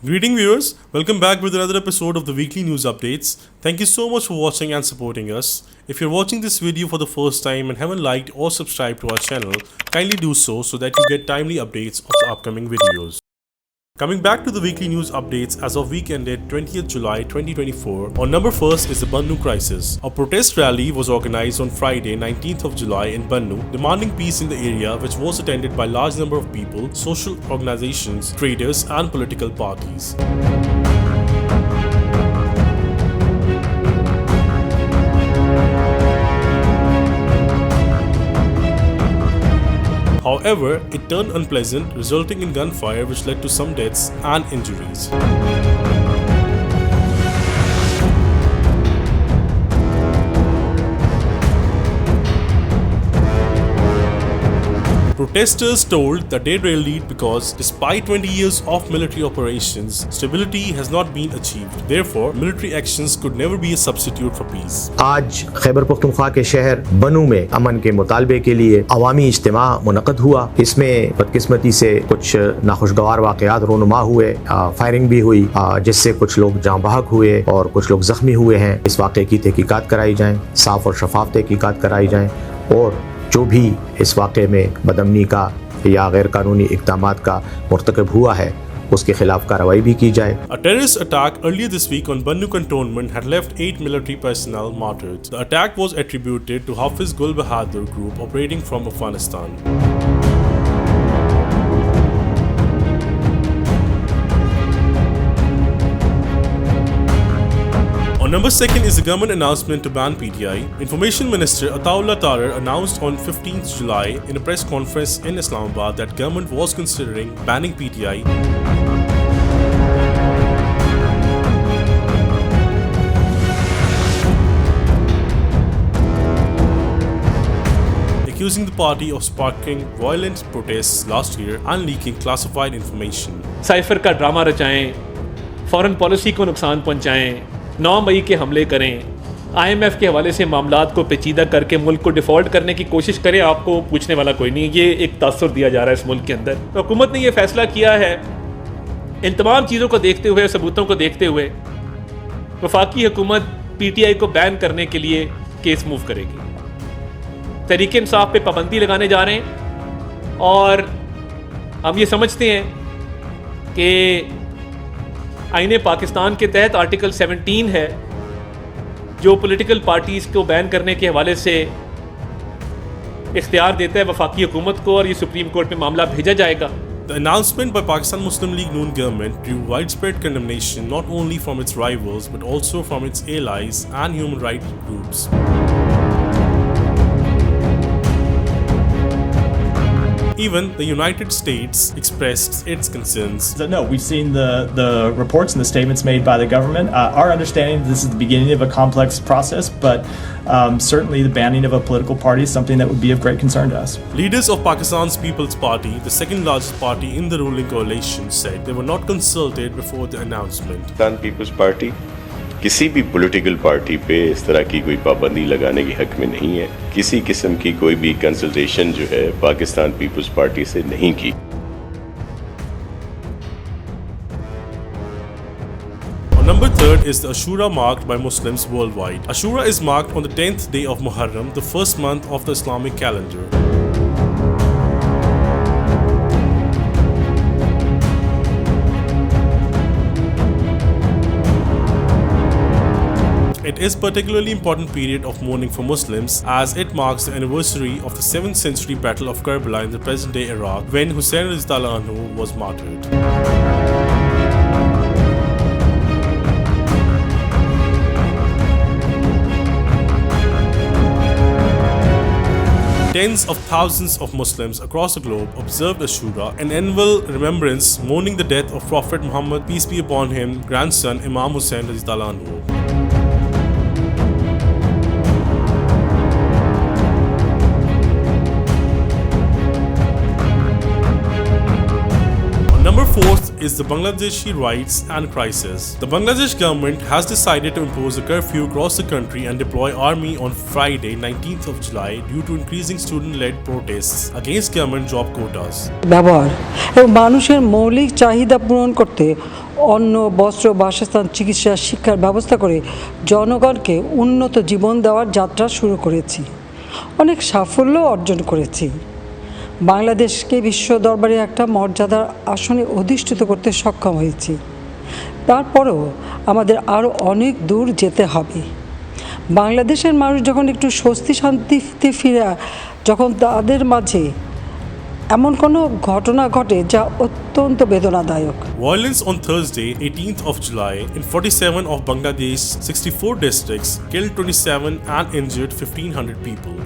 Greeting viewers, welcome back with another episode of the weekly news updates. Thank you so much for watching and supporting us. If you're watching this video for the first time and haven't liked or subscribed to our channel, kindly do so that you get timely updates of the upcoming videos. Coming back to the weekly news updates as of week ended 20th July 2024, on number 1st is the Bannu crisis. A protest rally was organized on Friday 19th of July in Bannu, demanding peace in the area, which was attended by a large number of people, social organizations, traders and political parties. However, it turned unpleasant, resulting in gunfire which led to some deaths and injuries. Protesters told that they rallied because despite 20 years of military operations, stability has not been achieved. Therefore, military actions could never be a substitute for peace. आज खैबर पख्तूनख्वा के शहर बनू में अमन के मुतालबे के लिए अवामी इज्तिमा मुनक़द हुआ। इसमें बदकिस्मती से कुछ नाखुशगवार वाक़यात रोनुमा हुए, फायरिंग भी हुई जिससे कुछ लोग जाँ बहक हुए और कुछ लोग ज़ख्मी हुए हैं। इस वाक़े की तहकीकात कराई जाएँ, साफ़ और शफाफ तहकीकात कराई जाएँ और जो भी इस वाक़े में बदअमनी का या गैर कानूनी इक़दामात का मुर्तकब हुआ है उसके खिलाफ कार्रवाई भी की जाए। A terrorist attack earlier this week on Bannu cantonment had left 8 military personnel martyred. The attack was attributed to Hafiz Gul Bahadur group operating from Afghanistan. On number 2nd is the government announcement to ban PTI. Information Minister Ataullah Tarar announced on 15th July in a press conference in Islamabad that government was considering banning PTI. Accusing the party of sparking violent protests last year and leaking classified information. Cipher का drama रचाएं, foreign policy को नुकसान पहुंचाएं, 9 मई के हमले करें, IMF के हवाले से मामलात को पेचीदा करके मुल्क को डिफ़ॉल्ट करने की कोशिश करें, आपको पूछने वाला कोई नहीं। ये एक तासुर दिया जा रहा है इस मुल्क के अंदर। तो हुकूमत ने ये फ़ैसला किया है, इन तमाम चीज़ों को देखते हुए, सबूतों को देखते हुए वफाकी हुकूमत PTI को बैन करने के लिए केस मूव करेगी। तहरीक इंसाफ पे पाबंदी लगाने जा रहे हैं और हम ये समझते हैं कि आईने पाकिस्तान के तहत आर्टिकल 17 है जो पॉलिटिकल पार्टीज़ को बैन करने के हवाले से इख्तियार देता है वफाकी हुकूमत को और ये सुप्रीम कोर्ट में मामला भेजा जाएगा। The announcement by Pakistan Muslim League Noon government drew widespread condemnation not only from its rivals but also from its allies and human rights groups. Even the United States expressed its concerns. No, we've seen the reports and the statements made by the government. Our understanding this is the beginning of a complex process, but certainly the banning of a political party is something that would be of great concern to us. Leaders of Pakistan's People's Party, the second largest party in the ruling coalition, said they were not consulted before the announcement. Pakistan Peoples Party किसी भी political party पे इस तरह की कोई पाबंदी लगाने के हक में नहीं है। किसी किस्म की कोई भी कंसल्टेशन जो है पाकिस्तान पीपल्स पार्टी से नहीं की। On number 3rd is the Ashura marked by Muslims worldwide. Ashura is marked on the 10th day of Muharram, the first month of the Islamic calendar. It is a particularly important period of mourning for Muslims as it marks the anniversary of the 7th century Battle of Karbala in the present-day Iraq when Hussein Anhu was martyred. Tens of thousands of Muslims across the globe observed Ashura, an annual remembrance mourning the death of Prophet Muhammad, peace be upon him, grandson Imam Hussein Anhu. Number 4th is the Bangladeshi rights and crisis. The Bangladesh government has decided to impose a curfew across the country and deploy army on Friday, 19th of July, due to increasing student-led protests against government job quotas. ব্যবহার এবং মানুষের মৌলিক চাহিদা পূরণ করতে অন্ন, বস্ত্র, বাসস্থান, চিকিৎসা, শিক্ষার ব্যবস্থা করে জনগণকে উন্নত জীবন দেওয়ার যাত্রা শুরু করেছি। অনেক সাফল্য অর্জন করেছি। বাংলাদেশকে বিশ্ব দরবারে একটা মর্যাদার আসনে অধিষ্ঠিত করতে সক্ষম হয়েছি। তারপরেও আমাদের আরও অনেক দূর যেতে হবে। বাংলাদেশের মানুষ যখন একটু স্বস্তি শান্তিতে ফিরে, যখন তাদের মাঝে এমন কোনো ঘটনা ঘটে যা অত্যন্ত বেদনাদায়ক। Violence on Thursday, 18th of July, in 47 of Bangladesh's 64 districts killed 27 and injured 1,500 people.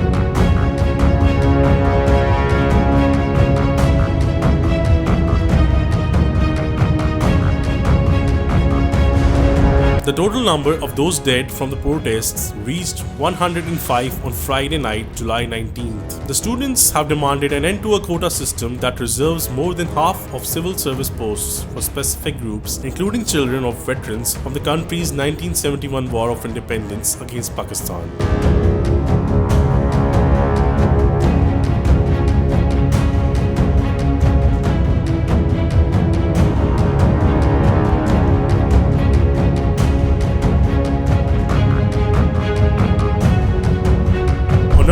The total number of those dead from the protests reached 105 on Friday night, July 19th. The students have demanded an end to a quota system that reserves more than half of civil service posts for specific groups, including children of veterans from the country's 1971 War of Independence against Pakistan.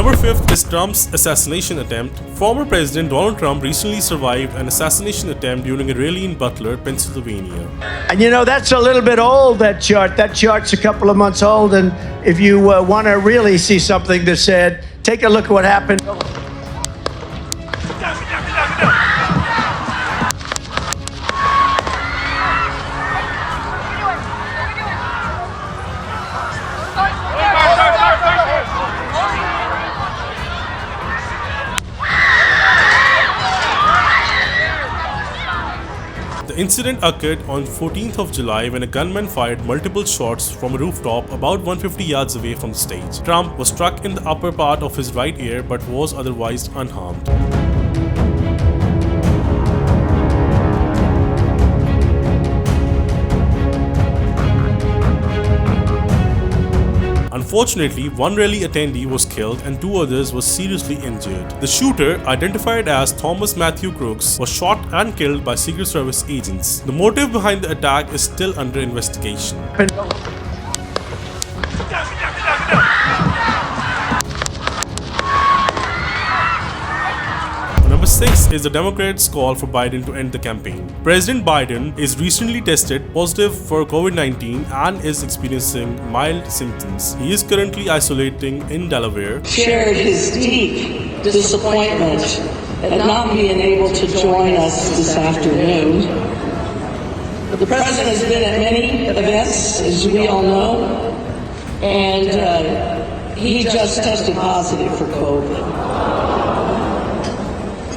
Number 5th is Trump's assassination attempt. Former President Donald Trump recently survived an assassination attempt during a rally in Butler, Pennsylvania. And you know, that's a little bit old, that chart. That chart's a couple of months old. And if you want to really see something that's said, take a look at what happened. The incident occurred on 14th of July when a gunman fired multiple shots from a rooftop about 150 yards away from the stage. Trump was struck in the upper part of his right ear but was otherwise unharmed. Unfortunately, one rally attendee was killed and two others were seriously injured. The shooter, identified as Thomas Matthew Crooks, was shot and killed by Secret Service agents. The motive behind the attack is still under investigation. Number 6 is the Democrats' call for Biden to end the campaign. President Biden is recently tested positive for COVID-19 and is experiencing mild symptoms. He is currently isolating in Delaware. Shared his deep disappointment at not being able to join us this afternoon. The President has been at many events, as we all know, and he just tested positive for COVID.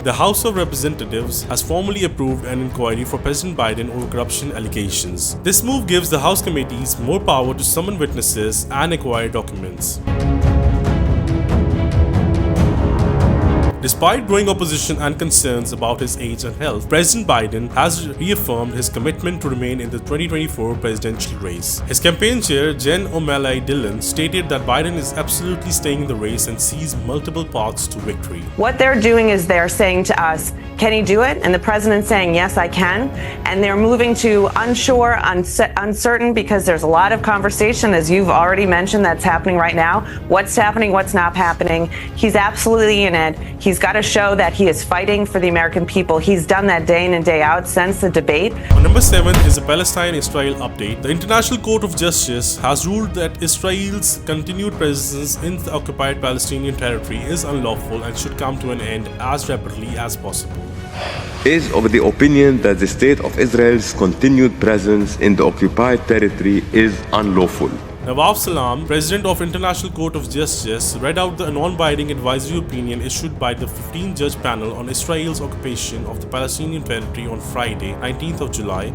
The House of Representatives has formally approved an inquiry for President Biden over corruption allegations. This move gives the House committees more power to summon witnesses and acquire documents. Despite growing opposition and concerns about his age and health, President Biden has reaffirmed his commitment to remain in the 2024 presidential race. His campaign chair, Jen O'Malley Dillon, stated that Biden is absolutely staying in the race and sees multiple paths to victory. What they're doing is they're saying to us, can he do it? And the president's saying, yes, I can. And they're moving to unsure, uncertain, because there's a lot of conversation, as you've already mentioned, that's happening right now. What's happening, what's not happening. He's absolutely in it. He's got to show that he is fighting for the American people. He's done that day in and day out since the debate. On number 7 is the Palestine-Israel update. The International Court of Justice has ruled that Israel's continued presence in the occupied Palestinian territory is unlawful and should come to an end as rapidly as possible. Is of the opinion that the state of Israel's continued presence in the occupied territory is unlawful. Nawaf Salam, President of International Court of Justice, read out the non-binding advisory opinion issued by the 15-judge panel on Israel's occupation of the Palestinian territory on Friday, 19th of July.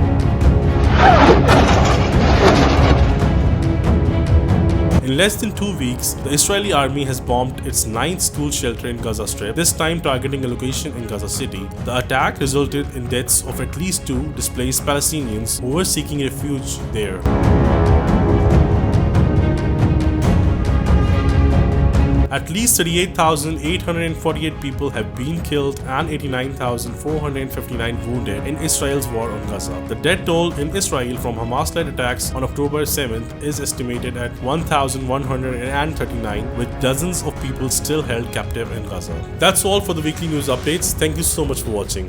In In less than 2 weeks, the Israeli army has bombed its 9th school shelter in Gaza Strip, this time targeting a location in Gaza City. The attack resulted in deaths of at least 2 displaced Palestinians who were seeking refuge there. At least 38,848 people have been killed and 89,459 wounded in Israel's war on Gaza. The death toll in Israel from Hamas-led attacks on October 7th is estimated at 1,139, with dozens of people still held captive in Gaza. That's all for the weekly news updates. Thank you so much for watching.